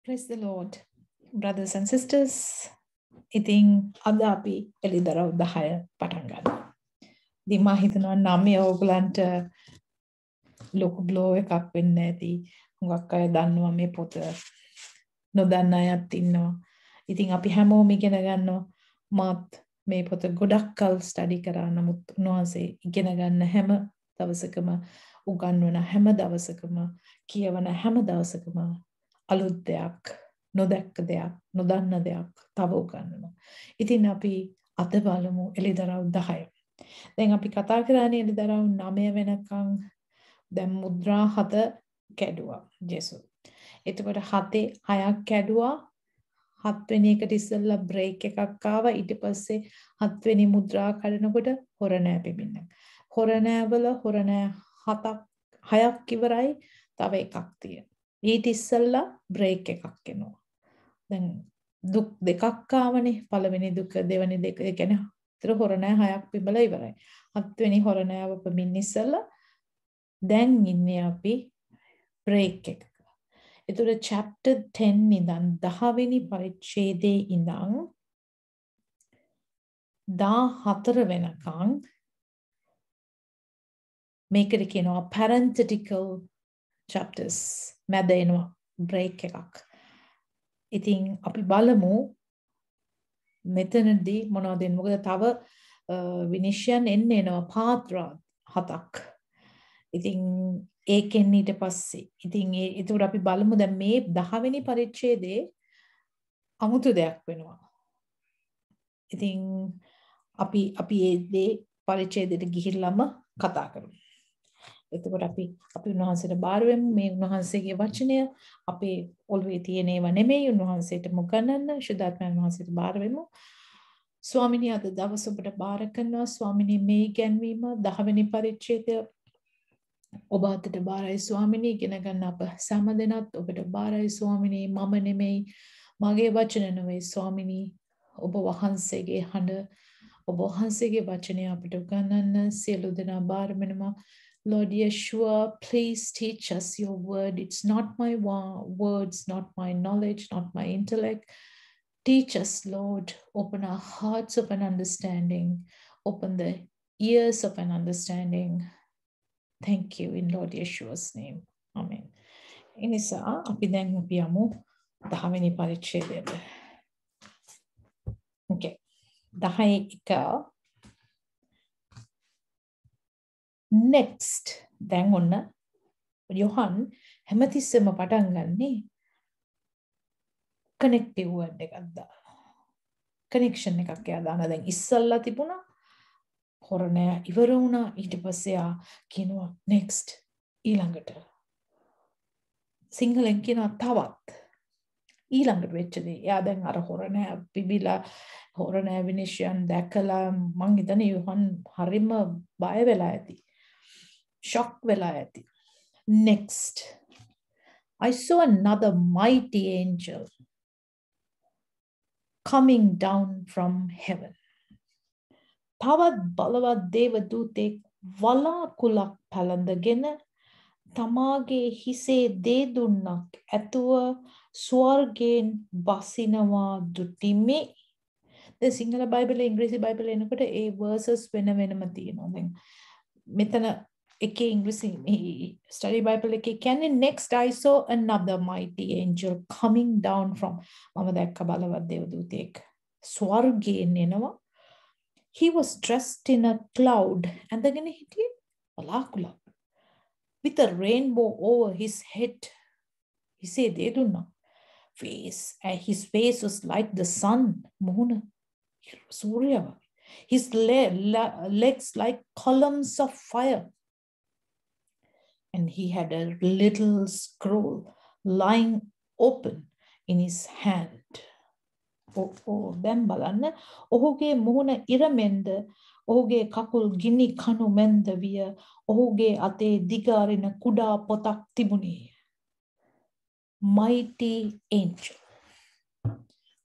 Praise the Lord, brothers and sisters. ඉතින් අද අපි එළිදරව් 10 පටන් ගන්නවා. ඉතින් මම හිතනවා 9 ඕගලන්ට ලොකු බ්ලෝ එකක් වෙන්න ඇති. හුඟක් අය දන්නවා මේ පොත. නොදන්න අයත් ඉන්නවා. ඉතින් අපි හැමෝම ඉගෙන ගන්නවා. මාත් මේ පොත ගොඩක් කල් ස්ටඩි කරා. නමුත් උන්වහන්සේ ඉගෙන ගන්න හැම දවසකම උගන්වන හැම දවසකම කියවන හැම දවසකම අලුත් දෙයක්, නොදැක්ක දෙයක්, නොදන්න දෙයක් තව උගන්වනවා. ඉතින් අපි අද බලමු එළිදරව් 10. දැන් අපි කතා කරන්නේ එළිදරව් 9 වෙනකන් දැන් මුද්‍රා 7 කැඩුවා ජේසු. එතකොට 7 6ක් කැඩුවා. 7 වෙනි එකට ඉස්සෙල්ලා බ්‍රේක් එකක් ආවා. ඊට පස්සේ 7 වෙනි මුද්‍රා කඩනකොට හොරණෑ පිබින්න. හොරණෑවල හොරණෑ 6ක් ඉවරයි. තව එකක් තියෙනවා. ඊට ඉස්සෙල්ලා බ්‍රේක් එකක් එනවා. දැන් දුක් දෙකක් ආවනේ. පළවෙනි දුක, දෙවෙනි දෙක. ඒ කියන්නේ අතර හොරණෑ 6ක් පිබලා ඉවරයි. 7 වෙනි හොරණෑව පිබින්න ඉස්සෙල්ලා දැන් ඉන්නේ අපි බ්‍රේක් එක. එතකොට chapter 10 ඉඳන් 10 වෙනි පරිච්ඡේදයේ ඉඳන් 14 වෙනකන් මේකට කියනවා parenthetical chapters. මැද එනවා බ්‍රේක් එකක්. ඉතින් අපි බලමු මෙතනදී මොනවද එන්නේ. මොකද තව විනිශ්චයන් එනවා පාත්‍ර 7ක්. ඉතින් ඒකෙන් ඊට පස්සේ ඉතින් ඒක අපි බලමු දැන් මේ 10 වෙනි පරිච්ඡේදයේ අමුතු දෙයක් වෙනවා. ඉතින් අපි මේ දේ පරිච්ඡේදයට ගිහිල්ලාම කතා කරමු. එතකොට අපි උන්වහන්සේට බාර වෙමු. මේ උන්වහන්සේගේ වචනය අපේ ඔළුවේ තියෙන ඒවා නෙමෙයි. උන්වහන්සේට මුගන්නන්න ශුද්ධාත්මයන් වහන්සේට බාර වෙමු. ස්වාමිනී අද දවස ඔබට බාර කරනවා. ස්වාමිනී මේ ඉගැන්වීම 10 වෙනි පරිච්ඡේදය ඔබ අතට බාරයි ස්වාමිනී. ඉගෙන ගන්න අප සෑම දෙනාත් ඔබට බාරයි ස්වාමිනී. මම නෙමෙයි, මගේ වචන නෙවෙයි ස්වාමිනී. ඔබ වහන්සේගේ හඬ, ඔබ වහන්සේගේ වචනය අපිට උගන්වන්න සියලු දෙනා බාර වෙනවා. Lord Yeshua, please teach us your word. It's not my words, not my knowledge, not my intellect. Teach us, Lord. Open our hearts of an understanding. Open the ears of an understanding. Thank you in Lord Yeshua's name. Amen. එනිසා අපි දැන් අපි යමු 10 වෙනි පරිච්ඡේදයට. Okay. 10 next. දැන් ඔන්න යොහන් හැමතිස්සෙම පටන් ගන්නේ connective word එකක් දාලා. connection එකක් එයා දානවා. දැන් ඉස්සල්ලා තිබුණා හොරණෑ ඉවර වුණා. ඊට පස්සේ ආ කියනවා next ඊළඟට. සිංහලෙන් කියනවා තවත් ඊළඟට වෙච්ච දේ. එයා දැන් අර හොරණෑ පිබිලා හොරණෑ විනිශ්චයන් දැකලා මං හිතන්නේ යොහන් හරිම බය වෙලා ඇති. shock වෙලා ඇති. next I saw another mighty angel coming down from heaven. තවත් බලවත් දේව දූතෙක් වලාකුලක් පැලඳගෙන තමාගේ හිසේ දේදුන්නක් ඇතුව ස්වර්ගයෙන් බසිනවා දුටිමි. දැන් සිංහල බයිබලේ ඉංග්‍රීසි බයිබලේ එනකොට ඒ verses වෙනම තියෙනවා. දැන් මෙතන එකේ ඉංග්‍රීසි study bible එකේ කියන්නේ next I saw another mighty angel coming down from මම දැක්ක බලවත් දේව දූතෙක් ස්වර්ගයෙන් එනවා. He was dressed in a cloud ඇඳගෙන හිටියේ වලාකුලක් with a rainbow over his head. හිසේ දේදුන්නා. His face was like the sun. මුහුණ සූර්යව. His legs like columns of fire. And he had a little scroll lying open in his hand. දැන් බලන්න ඔහුගේ මුහුණ ඉරමෙන්ද ඔහුගේ කකුල් ගිනි කණු මෙන්ද විය. ඔහුගේ අතේ දිගාරින කුඩා පොතක් තිබුණේ. Mighty angel.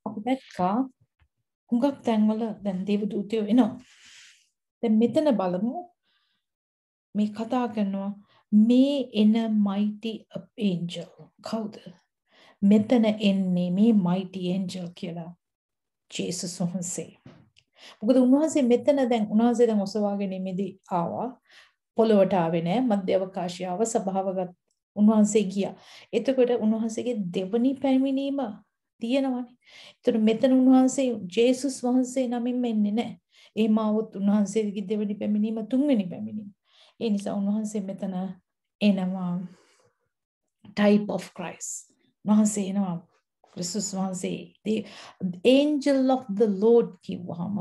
අපි දැක්කා හුඟක් තැන්වල දැන් දේව දූතයෝ එනවා. දැන් මෙතන බලමු මේ කතා කරනවා මේ එන mighty angel කවුද? මෙතන එන්නේ මේ mighty angel කියලා ජේසුස් වහන්සේ. මොකද උන්වහන්සේ මෙතන දැන් උන්වහන්සේ දැන් ඔසවාගෙන ඉමිදී ආවා. පොළොවට ආවේ නෑ. මධ්‍ය අවකාශය ආව සභාවගත උන්වහන්සේ ගියා. එතකොට උන්වහන්සේගේ දෙවනි පැමිණීම තියෙනවානේ. එතකොට මෙතන උන්වහන්සේ ජේසුස් වහන්සේ නමින් එන්නේ නෑ. එහෙම આવොත් උන්වහන්සේගේ දෙවනි පැමිණීම තුන්වෙනි පැමිණීම. ඒ නිසා උන්වහන්සේ මෙතන එනවා type of Christ. උන්වහන්සේ එනවා ක්‍රිස්තුස් වහන්සේ. The angel of the Lord කිව්වහම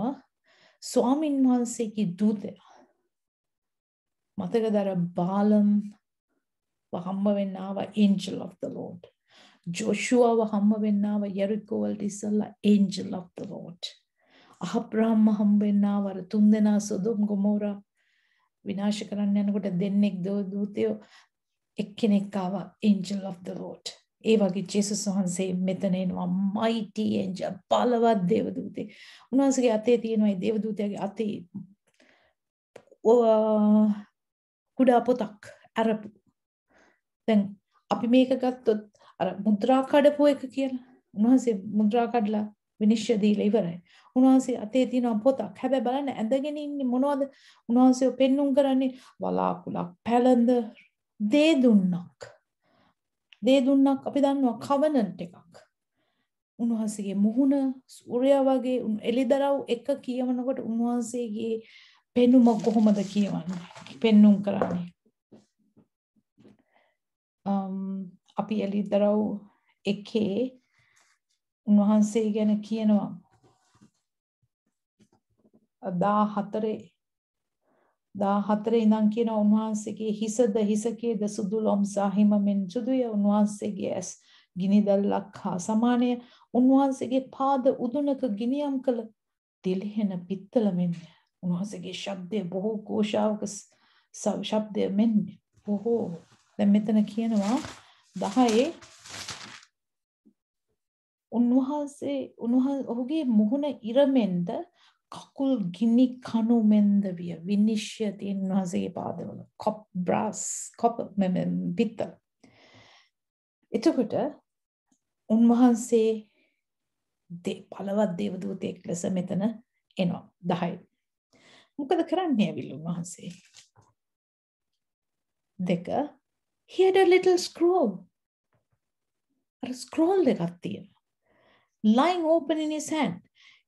ස්වාමින් වහන්සේගේ දූතයා මතකද අර බාලම් හම්බ වෙන්න ආව angel of the Lord. ජෝෂුවව හම්බ වෙන්න ආව යරිකෝ වලට ඉස්සෙල්ලා angel of the Lord. අහබ්‍රහම් හම්බ වෙන්න ආව අර තුන්දෙනා සොදොම් ගොමෝරා විනාශ කරන්න යනකොට දෙන්නෙක් දූතයෝ එක්කෙනෙක් ආව angel of the Lord. ඒ වගේ ජේසුස් වහන්සේ මෙතන එනවා mighty angel බලවත් දේවදූතේ. උන්වහන්සේගේ අතේ තියෙනවා ඒ දේවදූතයාගේ අතේ කුඩා පොතක් අරපු. දැන් අපි මේක ගත්තොත් අර මුද්‍රා කඩපු එක කියලා. උන්වහන්සේ මුද්‍රා කඩලා විනිශ්චය දීලා ඉවරයි. උන්වහන්සේ අතේ තියෙන පොතක්. හැබැයි බලන්න ඇඳගෙන ඉන්නේ මොනවද? උන්වහන්සේ පෙන්눔 කරන්නේ වලාකුලක්, පැලඳ, දේදුන්නක්. දේදුන්නක් අපි දන්නවා කවනන්ට් එකක්. උන්වහන්සේගේ මුහුණ සූර්යයා වගේ එළිදරව් එක කියවනකොට උන්වහන්සේගේ පෙනුම කොහොමද කියවන්නේ? පෙන්눔 කරන්නේ. අපි එළිදරව් එකේ උන්වහන්සේ ගැන කියනවා 14 ඉඳන් කියන උන්වහන්සේගේ හිසද හිසකේද සුදුලොම් සාහිමෙන් සුදුය උන්වහන්සේගේ ඇස් ගිනිදැල්ලක් හා සමානය උන්වහන්සේගේ පාද උදුනක ගිනියම් කළ දිලිහෙන පිත්තල මෙන් උන්වහන්සේගේ ශබ්දය බොහෝ ഘോഷාවක ශබ්දය මෙන් බොහෝ දැන් මෙතන කියනවා 10 උන්වහන්සේ ඔහුගේ මුහුණ ඉරමෙන්ද කකුල් ගිනි කණු මෙන්ද විය විනිශ්චය තියෙන උන්වහන්සේගේ පාදවල කොප් බ්‍රාස් කොප් පිත්තල. එතකොට උන්වහන්සේ බලවත් දේවදූතයෙක් ලෙස මෙතන එනවා 10. මොකද කරන්නේ ඇවිල්ලා උන්වහන්සේ? 2 he had a little scroll. අර scroll එකක් තියෙනවා. Lying open in his hand.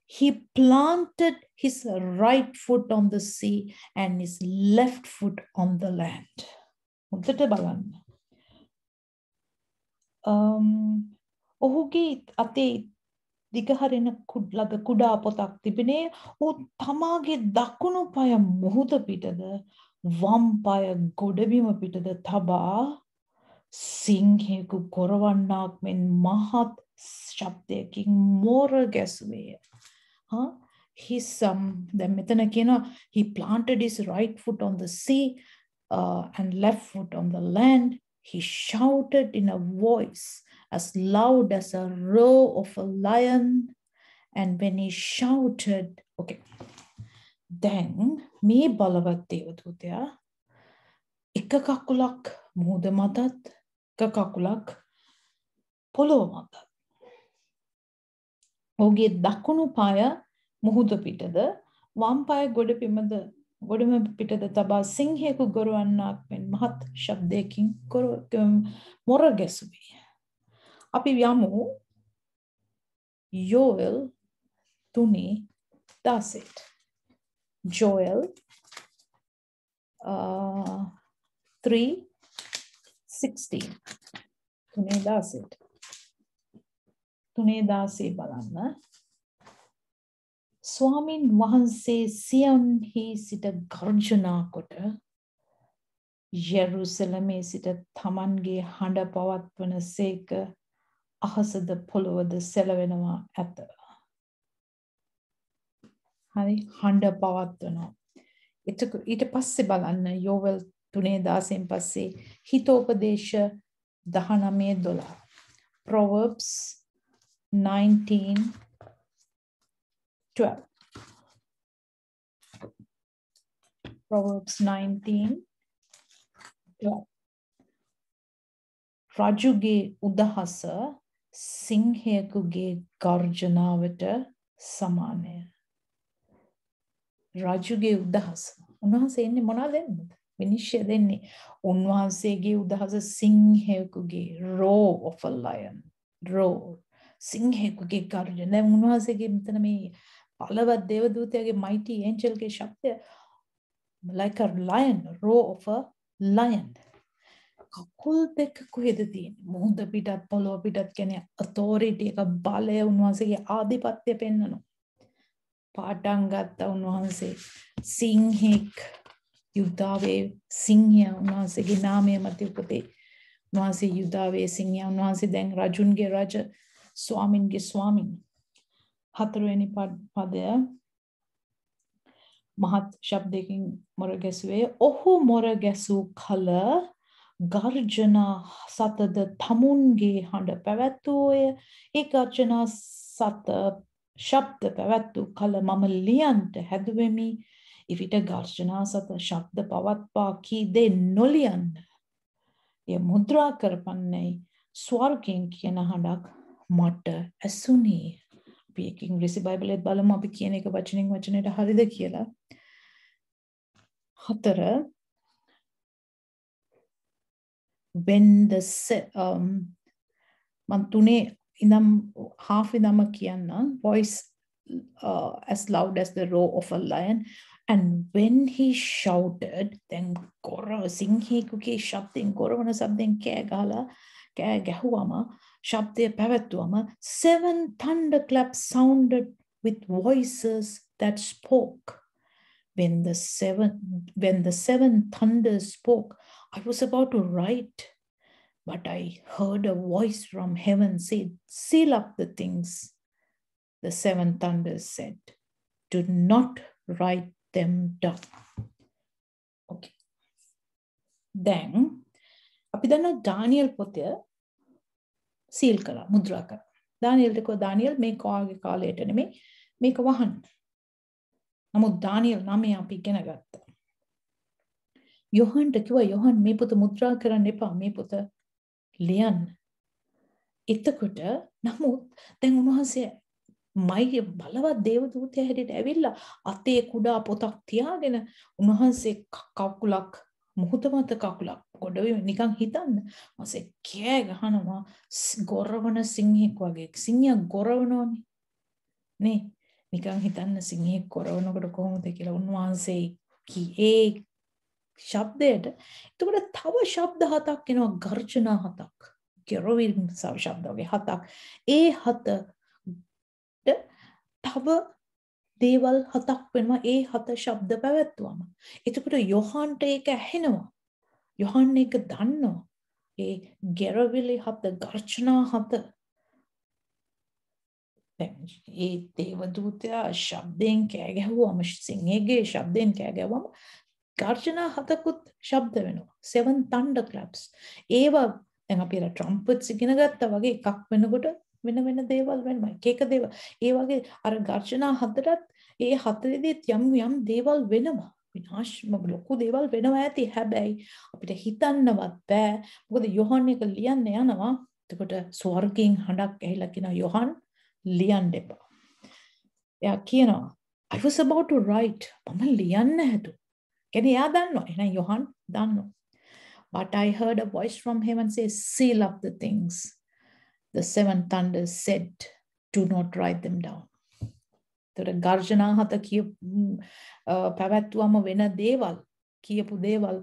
He planted his right foot on the sea and his left foot on the land. හොඳට බලන්න. ඔහුගේ අතේ දිගහරින කුඩා පොතක් තිබෙනේ. ඔහු තමාගේ දකුණු පාය මුහුද පිටද වම් පාය ගොඩබිම පිටද තබා සිංහෙකු කොරවන්නාක් මෙන් මහත් ශබ්දයකින් මෝර ගැසුවේ. දැන් මෙතන කියනවා he planted his right foot on the sea and left foot on the land. He shouted in a voice as loud as a roar of a lion. And when he shouted, okay, then මේ බලවත් දේවදූතයා එක කකුලක් මුහුද මතත් එක කකුලක් පොළොව මතත් ඔහුගේ දකුණු පාය මුහුද පිටද වම් පාය ගොඩබිම පිටද තබා සිංහෙකු ගොරවන්නාක් මෙන් මහත් ශබ්දයකින් මොර ගැසුවේ. අපි යමු යෝවෙල් 3:10. Joel 3:16. 3:16 බලන්න. ස්වාමින් වහන්සේ සියොන්හි සිට ගර්ජනා කොට යෙරුසලමේ සිට තමන්ගේ හඬ පවත්වන සේක අහසද පොළොවද සැලවෙනවා ඇත. හරි හඬ පවත්වනවා. ඊට පස්සේ බලන්න යෝවල් 3:16 පස්සේ හිතෝපදේශ 19:12. Proverbs 19:12. Proverbs 19:12. රජුගේ උදහස සිංහයෙකුගේ ගර්ජනාවට සමානය. රජුගේ උදහස. උන්වහන්සේ එන්නේ මොනවද දෙන්නද? විනිශ්චය දෙන්නේ. උන්වහන්සේගේ උදහස සිංහයෙකුගේ roar of a lion. roar. සිංහයෙකුගේ ගර්ජන. දැන් උන්වහන්සේගේ මෙතන මේ බලවත් දේවදූතයාගේ mighty angelගේ ශබ්දය like a lion, roar of a lion. කකුල් දෙක කොහෙද තියෙන්නේ? මුහුද පිටත් පොළොව පිටත් කියන්නේ authority එක බලය උන්වහන්සේගේ ආධිපත්‍ය පෙන්වනවා. පාටන් ගත්ත උන්වහන්සේ සිංහෙක් යුද්ධාවේ සිංහයා උන්වහන්සේගේ නාමය මත උපතේ. උන්වහන්සේ යුද්ධාවේ සිංහයා උන්වහන්සේ දැන් රජුන්ගේ රජ ස්වාමින්ගේ ස්වාමින්. 4 වෙනි පදය මහත් ශබ්දයකින් මොර ගැසුවේ. ඔහු මොර ගැසූ කල ගර්ජනා සතද තමුන්ගේ හඬ පැවැත්වූය. ඒ ගර්ජනා සත ශබ්ද පැවැත්වූ කල මම ලියන්ට හැදුවෙමි. එවිට ගර්ජනා සත ශබ්ද පවත්වා කී දේ නොලියන්න. එය මුද්‍රා කරපන්නේ ස්වර්ගයෙන් කියන හඬක් මට ඇසුණේ. අපි එක ඉංග්‍රීසි බයිබලෙත් බලමු අපි කියන එක වචනෙන් වචනයට හරිද කියලා. 4 when the මම තුනේ ඉඳන් half ඉඳන්ම කියන්න voice as loud as the roar of a lion and when he shouted then ගොරව සිංහෙකුගේ ශබ්දෙන් ගොරවන ශබ්දෙන් කෑ ගහලා කෑ ගැහුවම ශබ්දය පැවැත්වුවම 7 thunderclaps sounded with voices that spoke. When the seven thunders spoke, I was about to write, but I heard a voice from heaven say, seal up the things. The 7 thunders said, do not write them down. Okay. Then, අපි දන්නවා ඩානියෙල් පොතය සීල් කළා, මුද්‍රා කළා. ඩානියෙල්ට කිව්වා ඩානියෙල් මේ කාලයට නෙමෙයි මේක වහන්න. නමුත් ඩානියෙල් 9 අපි ඉගෙන ගත්තා. යොහන්ට කිව්වා යොහන් මේ පොත මුද්‍රා කරන්න එපා මේ පොත ලියන්න. එතකොට නමුත් දැන් උන්වහන්සේ මයි බලවත් දේවදූතයා හැටියට ඇවිල්ලා අතේ කුඩා පොතක් තියාගෙන උන්වහන්සේ කකුලක් මුහුද මත කකුලක් ගොඩ නිකන් හිතන්න මාසේ කෑ ගහනවා ගොරවන සිංහෙක් වගේ. සිංහයා ගොරවනෝනේ නේ. නිකන් හිතන්න සිංහෙක් ගොරවනකොට කොහොමද කියලා උන්වහන්සේ ඒ ශබ්දයට. එතකොට තව ශබ්ද 7ක් එනවා ගර්ජනා 7ක්. කෙරොවින් ශබ්ද වගේ 7ක්. ඒ 7 තව දේවල් 7ක් වෙනවා ඒ 7 ශබ්ද පැවැත්වුවම. එතකොට යොහන්ට ඒක ඇහෙනවා. යොහන් ඒක දන්නවා. ඒ ගෙරවිලි 7 ගර්ජනා 7 ඒ දේවදූතයා ශබ්දයෙන් කෑ ගැහුවම සිංහගේ ශබ්දයෙන් කෑ ගැහුවම ගර්ජනා 7කුත් ශබ්ද වෙනවා. 7 thunderclaps. ඒවා දැන් අපි අර ට්‍රම්පට්ස් ඉගෙන ගත්තා වගේ එකක් වෙනකොට වෙන වෙන දේවල් වෙනවා. එක දේවල්. ඒ වගේ අර ගර්ජනා 7ටත් ඒ 4දෙත් යම් දේවල් වෙනවා. විනාශම ලොකු දේවල් වෙනවා ඇති. හැබැයි අපිට හිතන්නවත් බෑ. මොකද යොහන් එක ලියන්න යනවා. එතකොට ස්වර්ගයෙන් හඬක් ඇහිලා කියනවා යොහන් ලියන්න එපා. එයා කියනවා I was about to write. මම ලියන්න හැදුවා. කියන්නේ එයා දන්නවා. එහෙනම් යොහන් දන්නවා. But I heard a voice from heaven say, seal up the things. The 7 thunders said, do not write them down. තොර ගර්ජනා 7 පැවැත්වුවම වෙන දේවල් කියපු දේවල්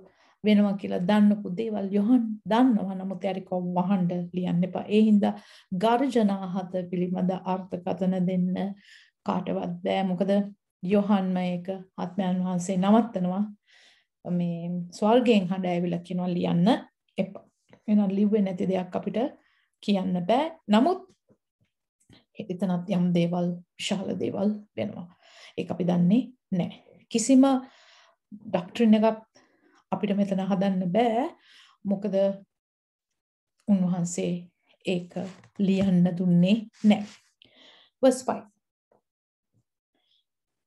වෙනවා කියලා දන්නපු දේවල් යොහන් දන්නවා. නමුත් එයාට වහන්න ලියන්න එපා. ඒ හින්දා ගර්ජනා 7 පිළිබඳ අර්ථකථන දෙන්න කාටවත් බෑ. මොකද යොහන්ම ඒක ආත්මයන් වහන්සේ නවත්තනවා. මේ ස්වර්ගයෙන් හඬ ඇවිල්ලා කියනවා ලියන්න එපා. එහෙනම් ලිව්වේ නැති දෙයක් අපිට කියන්න බෑ. නමුත් එතනත් යම් දේවල් විශාල දේවල් වෙනවා. ඒක අපි දන්නේ නැහැ. කිසිම ඩොක්ට්‍රින් එකක් අපිට මෙතන හදන්න බෑ. මොකද උන්වහන්සේ ඒක ලියන්න දුන්නේ නැහැ. Verse 5.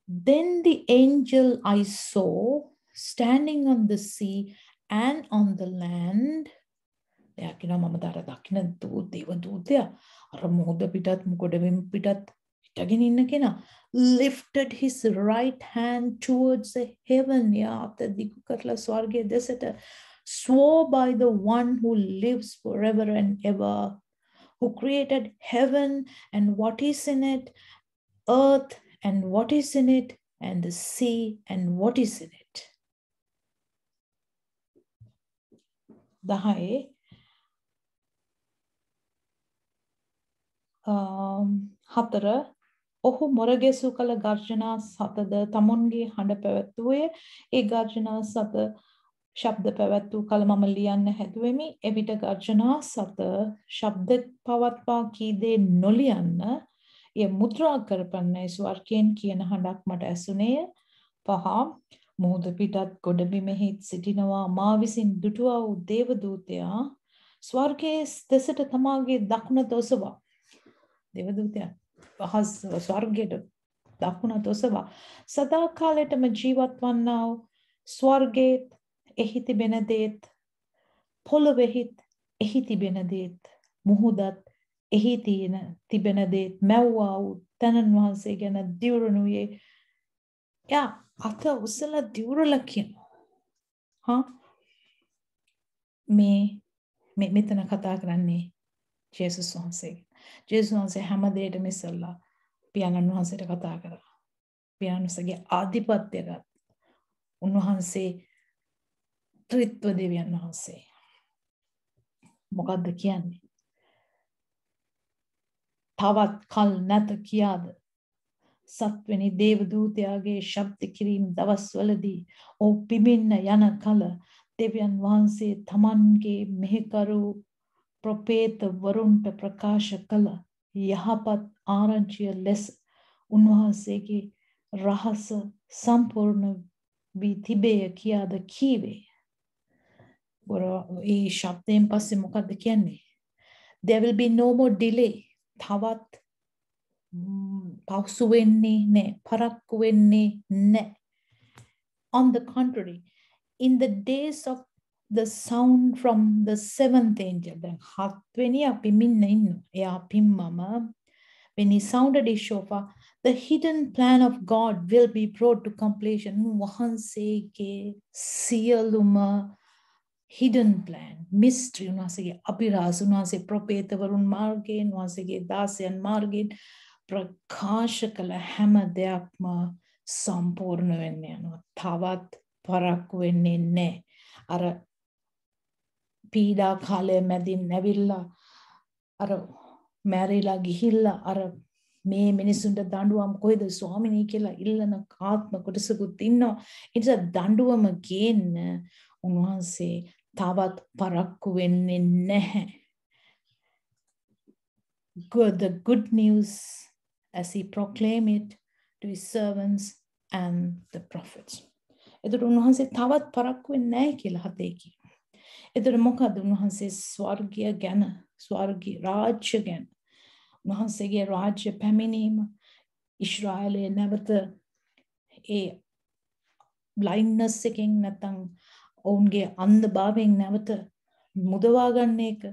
Then the angel I saw standing on the sea and on the land එයා කියනවා මම දර දකින්න දේව දූතයා අර මොහොත පිටත් ගොඩබිම් පිටත් හිටගෙන ඉන්න කෙනා lifted his right hand towards the heaven. එයා අත දිගු කරලා ස්වර්ගයේ දෙසට swore by the one who lives forever and ever, who created heaven and what is in it, earth and what is in it, and the sea and what is in it. 10 4 ඔහු මොරගෙසු කළ ගර්ජනා සතද තමුන්ගේ හඬ පැවැත්වුවේ. ඒ ගර්ජනා සත ශබ්ද පැවැත්වූ කල මම ලියන්න හැදුවෙමි. එවිට ගර්ජනා සත ශබ්ද පවත්වා කී දේ නොලියන්න එය මුද්‍රා කරපන්නේ ස්වර්ගයෙන් කියන හඬක් මට ඇසුනේය. 5 මුහුද පිටත් ගොඩබිමෙහි සිටිනවා මා විසින් දුටුවා වූ දේව දූතයා ස්වර්ගයේ දෙසට තමාගේ දකුණ තොසවා. දේව දූතයා පහස් ස්වර්ගයට දකුණ තොසවා සදා කාලයටම ජීවත් වන්නා වූ ස්වර්ගයේ එහි තිබෙන දේත් පොළොවේහිත් එහි තිබෙන දේත් මුහුදත් එහි තිබෙන දේත් මැව්වා වූ තනන් වහන්සේ ගැන දිවුරුණුයේ. යා අත උසලා දිවුරලා කියනවා. මේ මෙතන කතා කරන්නේ ජේසුස් වහන්සේ. ජේසුස් වහන්සේ හැම දෙයකටම ඉස්සෙල්ලා පියාණන් වහන්සේට කතා කරා. පියාණන්සේගේ ආධිපත්‍යය ගත් උන්වහන්සේ ත්‍රිත්ව දෙවියන් වහන්සේ. මොකද්ද කියන්නේ? තවත් කල් නැත කියාද සත්වෙනි දේව දූතයාගේ ශබ්ද කිරීම දවස්වලදී ඔහු පිඹින්න යන කල දෙවියන් වහන්සේ තමන්ගේ මෙහෙකරු ප්‍රොපේත වරුන්ට ප්‍රකාශ කළ යහපත් ආරංචිය ලෙස උන්වහන්සේගේ රහස සම්පූර්ණ වී තිබේ කියාද කීවේ. ඒ ශබ්දයෙන් පස්සේ මොකද්ද කියන්නේ? There will be no more delay. තවත් පෞසු වෙන්නේ නැහැ, පරක්කු වෙන්නේ නැහැ. On the contrary, in the days of the sound from the seventh angel, then හත්වෙනි පිමින්න ඉන්නවා. එයා පිම්මම when he sounded his shofar, the hidden plan of God will be brought to completion. වහන්සේගේ සියලුම hidden plan, mystery, උන්වහන්සේගේ අභිරහස, උන්වහන්සේ ප්‍රොපේතවරුන් මාර්ගයෙන්, උන්වහන්සේගේ දාසයන් මාර්ගයෙන් ප්‍රකාශ කළ හැම දෙයක්ම සම්පූර්ණ වෙන්න යනවා. තවත් පරක්කු වෙන්නේ නැහැ. අර පීඩා කාලය මැදින් නැවිලා අර මැරිලා ගිහිල්ලා අර මේ මිනිසුන්ට දඬුවම් කොයිද ස්වාමිනී කියලා ඉල්ලන ආත්ම කොටසකුත් ඉන්නවා. ඒ නිසා දඬුවම ගේන්න උන්වහන්සේ තවත් පරක්කු වෙන්නේ නැහැ. The good news as he proclaimed it to his servants and the prophets. එතකොට උන්වහන්සේ තවත් පරක්කු වෙන්නේ නැහැ කියලා හතේ කියනවා. එතකොට මොකද උන්වහන්සේ ස්වර්ගය ගැන, ස්වර්ගී රාජ්‍ය ගැන, උන්වහන්සේගේ රාජ්‍ය පැමිණීම, ඊශ්‍රායලයේ නැවත ඒ blindness එකෙන් නැත්නම් ඔවුන්ගේ අන්ධභාවයෙන් නැවත මුදවා ගන්න එක,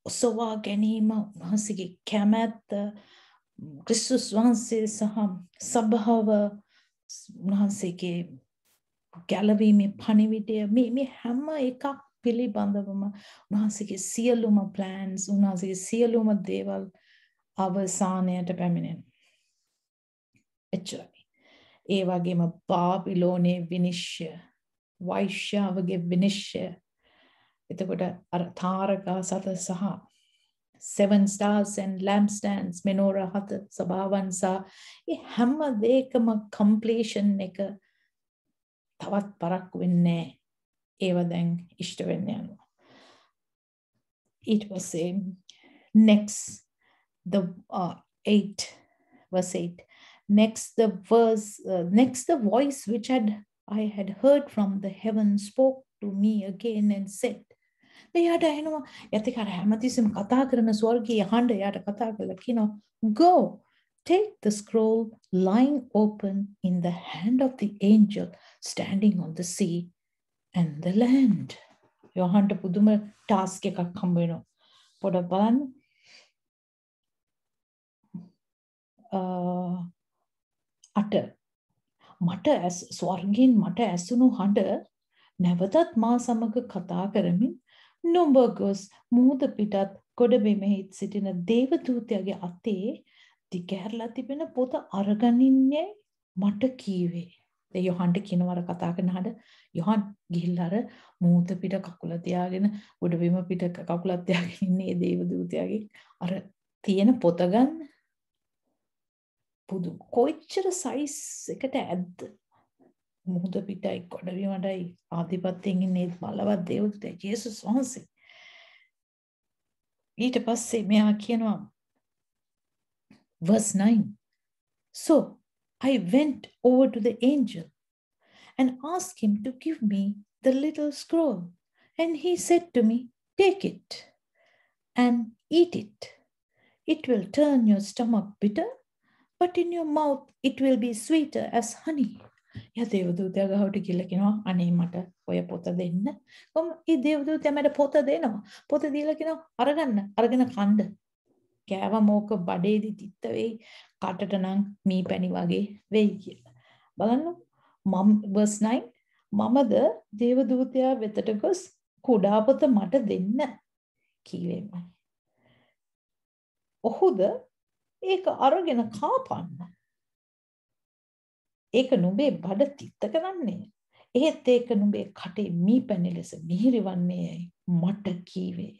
ඔසවා ගැනීම, උන්වහන්සේගේ කැමැත්ත, ක්‍රිස්තුස් වහන්සේ සහ සභාව උන්වහන්සේගේ ගැලවීමේ පණිවිඩය මේ හැම එකක් පිළිබඳවම උන්වහන්සේගේ සියලුම plans, උන්වහන්සේගේ සියලුම දේවල් අවසානයට පැමිණෙන. එච්චරයි. ඒ වගේම බාබිලෝනයේ විනිශ්චය, වෛශ්‍යාවගේ විනිශ්චය, එතකොට අර තාරකා සත සහ 7 stars and lampstands, menorah 7 සභාවන් සහ ඒ හැම දෙයකම completion එක තවත් පරක්කු වෙන්නේ නැහැ. ඒව දැන් ඉෂ්ට වෙන්න යනවා. It was next the 8 verse 8. Next the voice which I had heard from the heaven spoke to me again and said. එයාට එනවා යතිකාර හැමතිස්සෙම කතා කරන ස්වර්ගීය හඬ එයාට කතා කරලා කියනවා, go take the scroll lying open in the hand of the angel standing on the sea and the land. යොහන්ට පුදුම ටාස්ක් එකක් හම්බ වෙනවා. පොඩක් බලන්න. අට මට ස්වර්ගයෙන් මට ඇසුණු හඬ නැවතත් මා සමග කතා කරමින් නුඹ ගොස් මුහුද පිටත් ගොඩබිමෙහි සිටින දේවදූතයාගේ අතේ දිගහැරලා තිබෙන පොත අරගනින්නේ මට කීවේ. ඒ යොහන්ට කියනවර කතා කරන හඬ යොහන් ගිහිල්ලා අර මුහුද පිට කකුල තියාගෙන ගොඩබිම පිට කකුලක් තියාගෙන ඉන්නේ දේවදූතයාගේ අර තියෙන පොත ගන්න. පුදු කොච්චර සයිස් එකට ඇද්ද? මුහුද පිටයි ගොඩබිමටයි ආධිපත්‍යයෙන් ඉන්නේ බලවත් දේවදූතයා ජේසුස් වහන්සේ. ඊට පස්සේ මෙයා කියනවා verse 9. So I went over to the angel and asked him to give me the little scroll. And he said to me, take it and eat it. It will turn your stomach bitter, but in your mouth it will be sweeter as honey. යා දේවදූතයා ගාවට ගිහලා කියනවා අනේ මට ඔය පොත දෙන්න. කොහොම ඒ දේවදූතයා මට පොත දෙනවා. පොත දීලා කියනවා අරගෙන කන්න. කෑවම ඕක බඩේදී තිත්ත වෙයි. කටට නම් මීපැණි වගේ වෙයි කියලා. බලන්න verse 9 මමද දේවදූතයා වෙතට ගොස් කුඩා පොත මට දෙන්න කීවෙමයි. ඔහුද ඒක අරගෙන කාපන්න. ඒක නුඹේ බඩ තිත්ත කරන්නේ. එහෙත් ඒක නුඹේ කටේ මීපැණි ලෙස මිහිරිවන්නේයි මට කීවේ.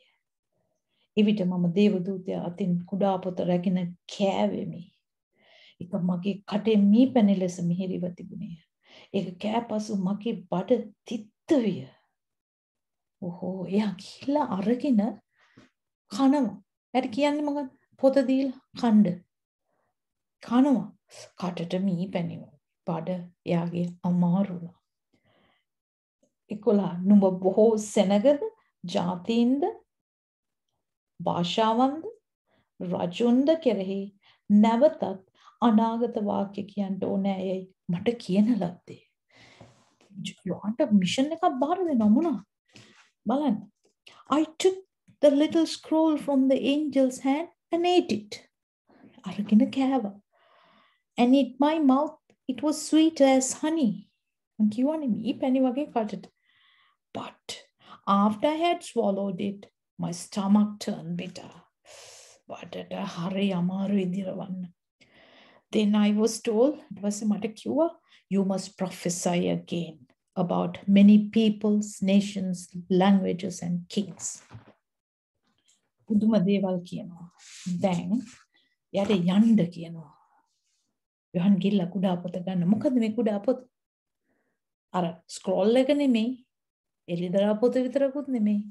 එවිට මම දේවදූතයා අතින් කුඩා පොත රැගෙන කෑවෙමි. ඒක මගේ කටේ මීපැණි ලෙස මිහිරිව තිබුණේ. ඒක කෑපසු මගේ බඩ තිත්ත විය. ඔහෝ එයා ගිහිල්ලා අරගෙන කනවා. එයාට කියන්නේ මොකක්ද? පොත දීලා කන්න. කනවා. කටට මීපැණි බඩ එයාගේ අමාරුණා. 11 නුඹ බොහෝ සෙනගද ජාතීන්ද භාෂාවන්ද රජුන්ද කෙරෙහි නැවතත් අනාගත වාක්‍ය කියන්න ඕනේ යයි මට කියන ලද්දේ. යොහන්ට මිෂන් එකක් බාර දෙනවා මොනවා? බලන්න. I took the little scroll from the angel's hand and ate it. අරගෙන කෑවා. And in my mouth it was sweet as honey. මං කියවනේ මීපැණි වගේ කටට. But after I had swallowed it, my stomach turned bitter. බඩට හරි අමාරුයි දිරවන්න. Then I was told, ඊට පස්සේ මට කිව්වා, you must prophesy again about many peoples, nations, languages and kings. පුදුම දේවල් කියනවා. දැන් යට යන්න කියනවා. යොහන් ගිල්ලා කුඩා පොත ගන්න. මොකද මේ කුඩා පොත? අර ස්ක්‍රෝල් එක නෙමෙයි. එළිදරව් පොත විතරකුත් නෙමෙයි.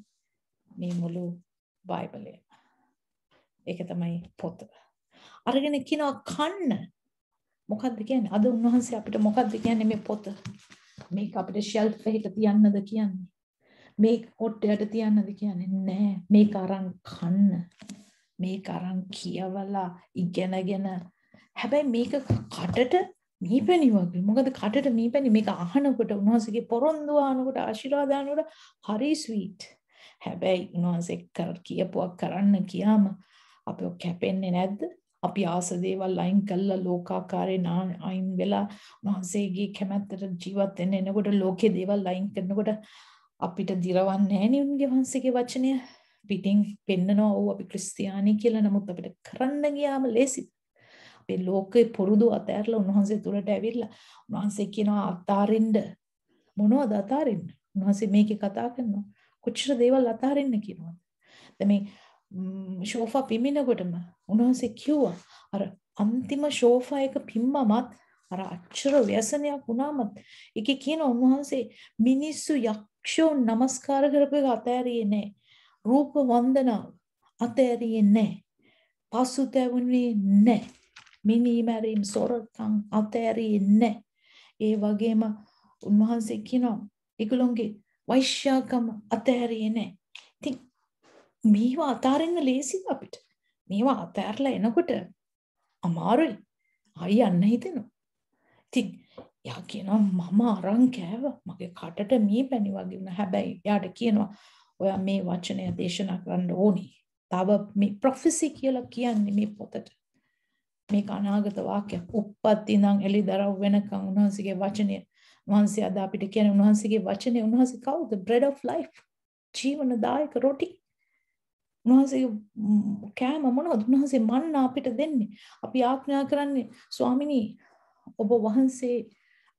මේ මුළු බයිබලය. ඒක තමයි පොත. අරගෙන කියනවා කන්න. මොකද්ද කියන්නේ? අද උන්වහන්සේ අපිට මොකද්ද කියන්නේ මේ පොත? මේක අපිට ෂෙල්ෆ් එකට තියන්නද කියන්නේ? මේක කොට්ටයට තියන්නද කියන්නේ? නෑ. මේක අරන් කන්න. මේක අරන් කියවලා ඉගෙනගෙන හැබැයි මේක කටට මීපැණි වගේ. මොකද කටට මීපැණි මේක අහනකොට උන්වහන්සේගේ පොරොන්දු අහනකොට ආශිර්වාද අහනකොට හරි ස්වීට්. හැබැයි උන්වහන්සේ කියපුවක් කරන්න කියාම අපි කැපෙන්නේ නැද්ද? අපි ආස දේවල් අයින් කළා ලෝකාකාරයෙන් අයින් වෙලා උන්වහන්සේගේ කැමැත්තට ජීවත් වෙන්න එනකොට ලෝකේ දේවල් අයින් කරනකොට අපිට දිරවන්නේ නැහැ නේ උන්ගේ වහන්සේගේ වචනය. පිටින් පෙන්නනවා ඔව් අපි ක්‍රිස්තියානි කියලා. නමුත් අපිට කරන්න ගියාම ලේසියි. අපේ ලෝකේ පුරුදු අතහැරලා උන්වහන්සේ තුලට ඇවිල්ලා උන්වහන්සේ කියනවා අතාරින්න. මොනවද අතාරින්න? උන්වහන්සේ මේකේ කතා කරනවා. කොච්චර දේවල් අතාරින්න කියනවාද? දැන් මේ ෂෝෆා පිමිනකොටම උන්වහන්සේ කිව්වා අර අන්තිම ෂෝෆා එක පිම්මමත් අර අච්චර ව්‍යසනයක් වුණාමත් ඒකේ කියන උන්වහන්සේ මිනිස්සු යක්ෂෝ නමස්කාර කරපු එක අතෑරියේ නැහැ. රූප වන්දනාව අතෑරියේ නැහැ. පසුතැවුනේ නැහැ. මිනිමැරීම් සොරකම් අතෑරියේ නැහැ. ඒ වගේම උන්වහන්සේ කියනවා ඒගොල්ලෝගේ වෛශ්‍යාකම අතෑරියේ නැහැ. ඉතින් මේවා අතාරින්න ලේසිද අපිට? මේවා අතෑරලා එනකොට අමාරුයි. ආයි යන්න හිතෙනවා. ඉතින් යා කියනවා මම අරන් කෑවා. මගේ කටට මී පැණි වගේ වුණා. හැබැයි යාට කියනවා ඔයා මේ වචනය දේශනා කරන්න ඕනි. තව මේ ප්‍රොෆෙසි කියලා කියන්නේ මේ පොතට. මේක අනාගත වාක්‍යයක්. උප්පත්ති ඉඳන් එළිදරව් වෙනකන් උන්වහන්සේගේ වචනය උන්වහන්සේ අද අපිට කියන උන්වහන්සේගේ වචනය උන්වහන්සේ කවුද? bread of life. ජීවනදායක රොටි. උන්වහන්සේ කෑම මොනවද? උන්වහන්සේ මන්න අපිට දෙන්නේ. අපි ආඥා කරන්නේ ස්වාමිනී ඔබ වහන්සේ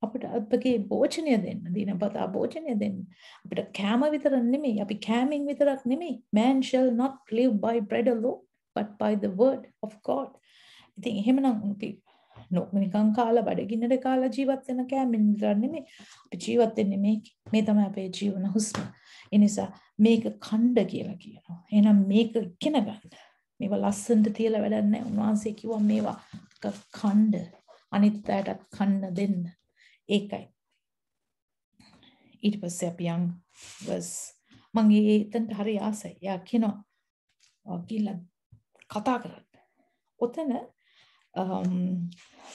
අපිට අපගේ භෝජනය දෙන්න. දිනපතා භෝජනය දෙන්න. අපිට කෑම විතර නෙමෙයි. අපි කෑමෙන් විතරක් නෙමෙයි. Man shall not live by bread alone but by the word of God. ඉතින් එහෙමනම් අපි නිකන් කාලා බඩගින්නට කාලා ජීවත් වෙන කෑමෙන් විතර නෙමෙයි. අපි ජීවත් වෙන්නේ මේ තමයි අපේ ජීවන හුස්ම. ඒ නිසා මේක ඛණ්ඩ කියලා කියනවා. එහෙනම් මේක ඉගෙන ගන්න. මේවා ලස්සනට තියලා වැඩක් නැහැ. උන්වහන්සේ කිව්වා මේවා ඛණ්ඩ අනිත් අයටත් කන්න දෙන්න. ඒකයි. ඊට පස්සේ අපි යන් මගේ එතනට හරි ආසයි. යා කියනවා ගිහලා කතා කරන්න. ඔතන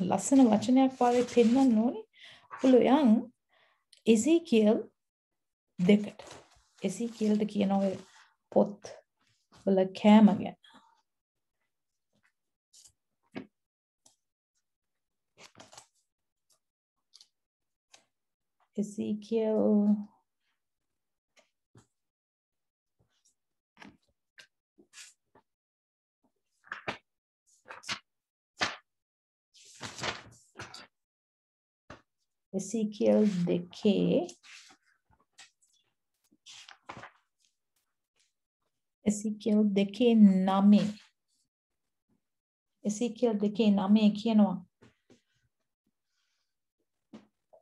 ලස්සන වචනයක් වගේ පෙන්නන්න ඕනේ. පුළුවන් එසේකියල් 2ට. එසේකියල්ට කියන ඔය පොත් වල කෑම ගැන. Ezekiel දෙකේ Ezekiel 2:9 Ezekiel 2:9 කියනවා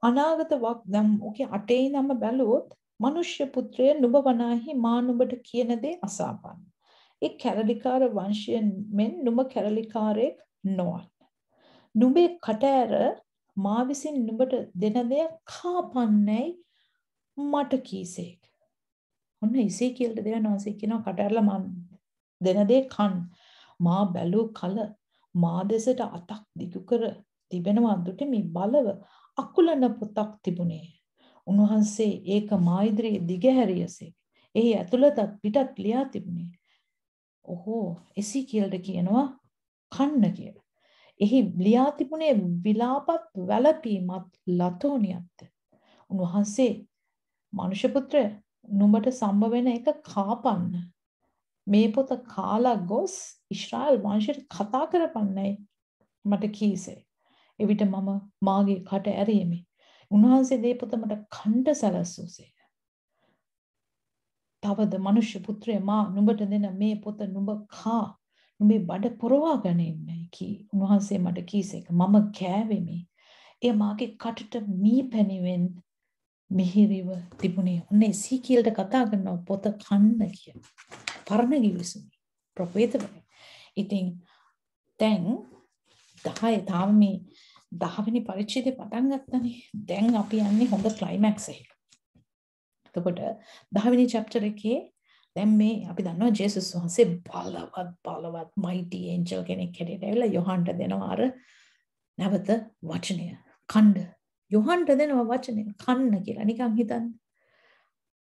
අනාගත වක් දැන් ඔකේ 8 ඉඳන්ම බැලුවොත් මනුෂ්‍ය පුත්‍රය නුඹ වනාහි මා නුඹට කියන දේ අසාපන්න. ඒ කැරලිකාර වංශයෙන් මෙන් නුඹ කැරලිකාරයෙක් නොවන්. නුඹේ කට ඇර මා විසින් නුඹට දෙන දේ කාපන්නේයි මට කීසේක. ඔන්න ඉසේකියල්ට දෙවනවාසේ කියනවා කට ඇරලා මම දෙන දේ කන්. මා බැලූ කල මා දෙසට අතක් දිගු කර තිබෙනවා දුටි මේ බලව අකුලන පොතක් තිබුණේ. උන්වහන්සේ ඒක මා ඉදිරියේ දිගහැරියසේ. එහි ඇතුළතත් පිටත් ලියා තිබුණේ. ඔහෝ එසේකියල්ට කියනවා කන්න කියලා. එහි ලියා තිබුණේ විලාපත් වැළපීමත් ලතෝනියත්. උන්වහන්සේ මනුෂ්‍ය පුත්‍රය නුඹට සම්බ වෙන එක කාපන්න. මේ පොත කාලා ගොස් ඊශ්‍රායල් වංශයට කතා කරපන්නයි මට කීසේ. එවිට මම මාගේ කට ඇරීමේ. උන්වහන්සේ මේ පොත මට කණ්ඩ සැලසුසේ. තවද මනුෂ්‍ය පුත්‍රය මා නුඹට දෙන මේ පොත නුඹ කා නුඹේ බඩ පොරවා ගනින්නයි කී. උන්වහන්සේ මට කීසේක මම කෑවෙමි. එය මාගේ කටට මී පැණිවෙන් මිහිරිව තිබුණේ. ඔන්න එසේකියල්ට කතා කරනවා පොත කන්න කිය. පරණ කිවිසුමි. ප්‍රොෆෙටවල. ඉතින් දැන් 10 තාම මේ 10 වෙනි පරිච්ඡේදය පටන් ගත්තනේ. දැන් අපි යන්නේ හොඳ ක්ලයිමැක්ස් එකට. එතකොට 10 වෙනි chapter එකේ දැන් මේ අපි දන්නවා ජේසුස් වහන්සේ බලවත් mighty angel කෙනෙක් හැටියට ඇවිල්ලා යොහන්ට දෙනවා අර නැවත වචනය කන්න. යොහන්ට දෙනවා වචනය කන්න කියලා. නිකන් හිතන්න.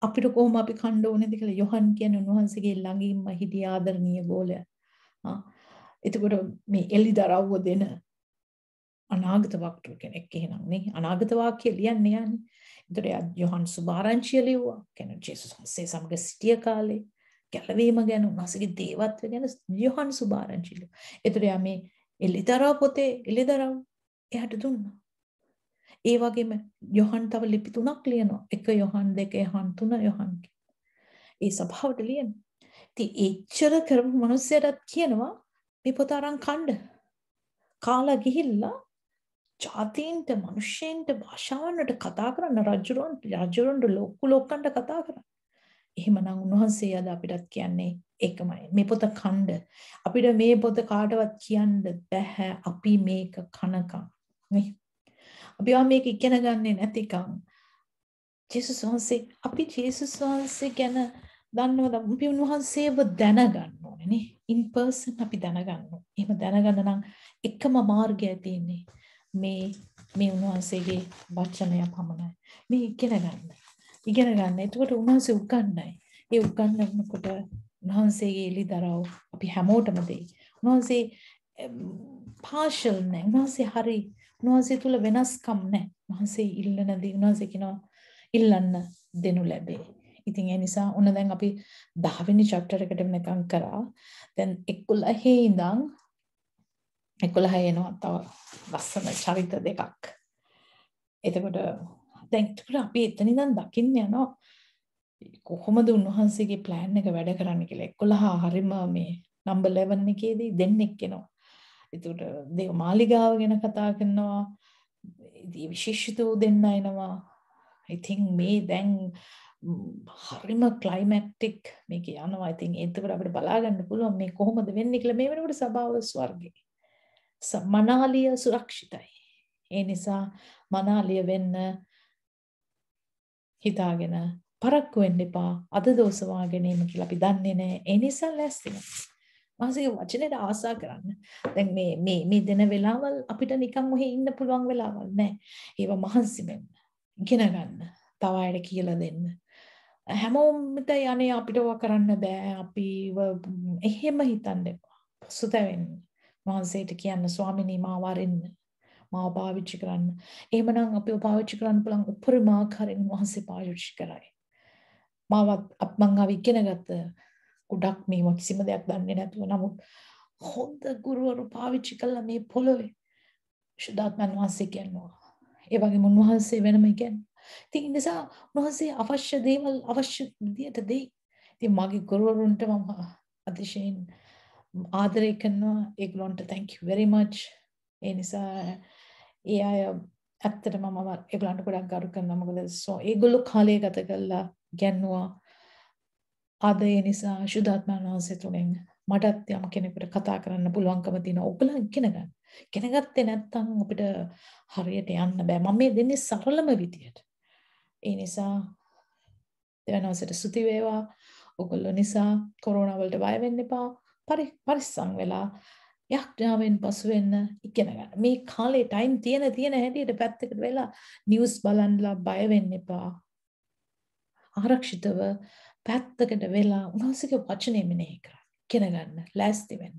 අපිට කොහොම අපි කන්න ඕනේද කියලා යොහන් කියන්නේ උන්වහන්සේගේ ළඟින්ම හිටිය ආදරණීය ගෝලයා. එතකොට මේ එලිදරව්ව දෙන අනාගත වක්තෘ කෙනෙක් එහෙනම් නේ අනාගත වාක්‍ය ලියන්නේ යන්නේ. එතකොට යොහන් සුභාරංචිය ලිව්වා. කියන්නේ ජේසුස් වහන්සේ සමග සිටිය කාලේ ගැලවීම ගැන උන්වහන්සේගේ දේවත්වය ගැන යොහන් සුභාරංචිය ලිව්වා. එතකොට යා මේ එලිදරව් පොතේ එලිදරව් එයාට දුන්නා. ඒ වගේම යොහන් තව ලිපි 3ක් ලියනවා. 1 යොහන් 2 යොහන් 3 යොහන්. ඒ සභාවට ලියන. ඉතින් එච්චර කරපු මිනිස්සුන්ටත් කියනවා මේ පොත අරන් කන්න. කාලා ගිහිල්ලා ජාතීන්ට මිනිස්සුන්ට භාෂාවන්ට කතා කරන රජුරන්ට ලොක්කන්ට කතා කරන. එහෙමනම් උන්වහන්සේ අද අපිටත් කියන්නේ ඒකමයි. මේ පොත කන්න. අපිට මේ පොත කාටවත් කියන්න බෑ. අපි මේක කනකම්. නේ? අපි මේක ඉගෙන ගන්නේ නැතිකම්. ජේසුස් වහන්සේ අපි ජේසුස් වහන්සේ ගැන දන්නවද? අපි උන්වහන්සේව දැනගන්න ඕනේ නේ. in person අපි දැනගන්න ඕනේ. එහෙම දැනගන්න නම් එකම මාර්ගය තියෙන්නේ මේ උන්වහන්සේගේ වචනය පමණයි. මේ ඉගෙන ගන්න. එතකොට උන්වහන්සේ උගන්වයි. ඒ උගන්වනකොට උන්වහන්සේගේ එළිදරව් අපි හැමෝටම දෙයි. උන්වහන්සේ පාෂල් නැහැ. උන්වහන්සේ හරි. උන්වහන්සේ තුල වෙනස්කම් නැහැ. උන්වහන්සේ ඉල්ලනදී උන්වහන්සේ කියනවා ඉල්ලන්න දෙනු ලැබේ. ඉතින් ඒ නිසා ඔන්න දැන් අපි 10 වෙනි chapter එකට වෙනකම් කරා. දැන් 11 ඉඳන් 11 එනවා තව ලස්සන චරිත දෙකක්. එතකොට දැන් අපි එතන ඉඳන් දකින්න යනවා කොහොමද උන්වහන්සේගේ plan එක වැඩ කරන්න කියලා. 11 හරිම මේ number 11 එකේදී දෙන්නෙක් එනවා. එතකොට දේව මාලිගාව ගැන කතා කරනවා. ඉතින් විශේෂිතව දෙන්න එනවා. I think මේ දැන් හරිම ක්ලයිමැක්ටික් මේක යනවා. ඉතින් එතකොට අපිට බලා ගන්න පුළුවන් මේ කොහොමද වෙන්නේ කියලා. මේ වෙනකොට සබාව ස්වර්ගේ. මනාලිය සුරක්ෂිතයි. ඒ නිසා මනාලිය වෙන්න හිතාගෙන පරක්කු වෙන්න එපා. අද දවස වාගෙනීම කියලා අපි දන්නේ නැහැ. ඒ නිසා ලෑස්ති වෙන්න. මාසික වචනෙට ආසා කරන්න. දැන් මේ දෙන වෙලාවල් අපිට නිකන් ඔහේ ඉන්න පුළුවන් වෙලාවල් නෑ. ඒව මහන්සි වෙන්න. ඉගෙන ගන්න. තව අයට කියලා දෙන්න. හැමෝම යන්නේ අපිට ඔවා කරන්න බෑ. අපි එහෙම හිතන්න එපා. පසුතැවෙන්න. මහන්සියට කියන්න ස්වාමිනී මාව වරින්න. මාව පාවිච්චි කරන්න. එහෙමනම් අපිව පාවිච්චි කරන්න පුළුවන් උපරිම ආකාරයෙන් මහන්සි පාවිච්චි කරයි. මාවත් මං ආව ඉගෙන ගත්ත ගොඩක් මේවා කිසිම දෙයක් දන්නේ නැතුව නමුත් හොඳ ගුරුවරු පාවිච්චි කළා මේ පොළොවේ ශුද්ධාත්මයන් වහන්සේ කියනවා. ඒ වගේම උන්වහන්සේ වෙනම කියන්නේ. ඉතින් ඒ නිසා උන්වහන්සේ අවශ්‍ය දේවල් අවශ්‍ය විදියට දෙයි. ඉතින් මගේ ගුරුවරුන්ට මම අතිශයින් ආදරය කරනවා. ඒගොල්ලන්ට thank you very much. ඒ නිසා ඒ අය ඇත්තටම මම ඒගොල්ලන්ට ගොඩක් ගරු කරනවා. මොකද ඒගොල්ලෝ කාලය ගත කළා ගැන්නුවා. අද ඒ නිසා ශුද්ධාත්මයන් වහන්සේ තුලින් මටත් යම් කෙනෙකුට කතා කරන්න පුළුවන්කම තියෙනවා. ඔයගොල්ලෝ ඉගෙන ගන්න. ඉගෙන ගත්තේ නැත්නම් අපිට හරියට යන්න බෑ. මම මේ දෙන්නේ සරලම විදියට. ඒ නිසා දෙවනවසට ස්තුති වේවා. ඔයගොල්ලෝ නිසා කොරෝනා වලට බය වෙන්න එපා. පරිස්සම් වෙලා යක්ඥාවෙන් පසු වෙන්න ඉගෙන ගන්න. මේ කාලේ ටයිම් තියෙන හැටියට පැත්තකට වෙලා නිවුස් බලන්නලා බය වෙන්න එපා. ආරක්ෂිතව පැත්තකට වෙලා උන්වහන්සේගේ වචනේ මෙනෙහි කරන්න. ඉගෙන ගන්න. ලෑස්ති වෙන්න.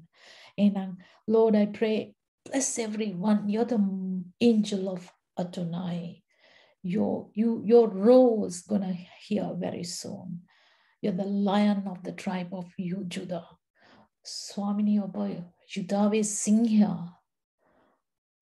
එහෙනම් Lord I pray bless everyone. You're the angel of Adonai. Your rose gonna hear very soon. You're the lion of the tribe of Judah. Swamini Oba Judave Singha.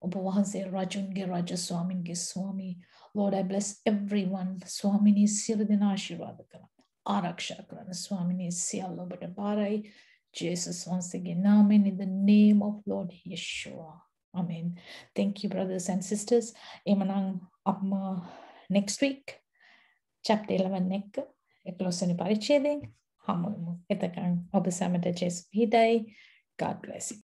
Oba Wahanse Rajunge Raja Swaminge Swami. Lord, I bless everyone. Swamini Siradina Ashirvadakana. Araksha Karana Swamini Sialo Batabarai. Jesus once again. Amen. In the name of Lord Yeshua. Amen. Thank you, brothers and sisters. Emanang Apma next week. Chapter 11 nek. Eklosani paricheding. Hamumu. Etakan Obasamata Jes Hidai. God bless you.